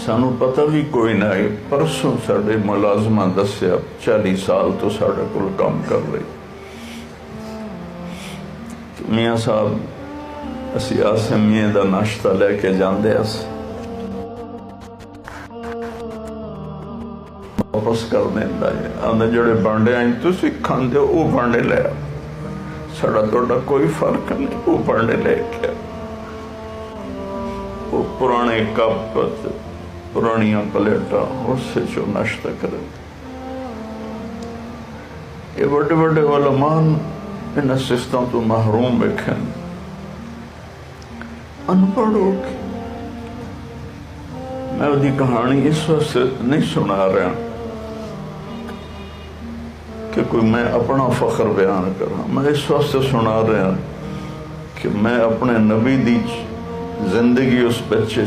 سانو پتہ بھی کوئی نہ ہے. پرسوں ساڑے ملازمہ دسیا 40 سال تو ساڑے کل کام کر رہی. میاں صاحب اسی آسے میاں دا ناشتہ لے کے جاندے اس واپس کر دیندہ ہے. آندھے جڑے بانڈے آئیں تو سی کھاندے او بانڈے لے آ, ساڑا توڑا کوئی فرق نہیں, او بانڈے لے کے وہ پرانے کپ پرانیاں پلیٹاں اس سے جو ناشتہ کریں. یہ بڑے بڑے علماء ان سسٹم تو محروم بیٹھیں, ان پڑھو کی. میں وہ دی کہانی اس وقت سے نہیں سنا رہا کہ کوئی میں اپنا فخر بیان کر رہا, میں اس وقت سے سنا رہا کہ میں اپنے نبی دی زندگی اس بچے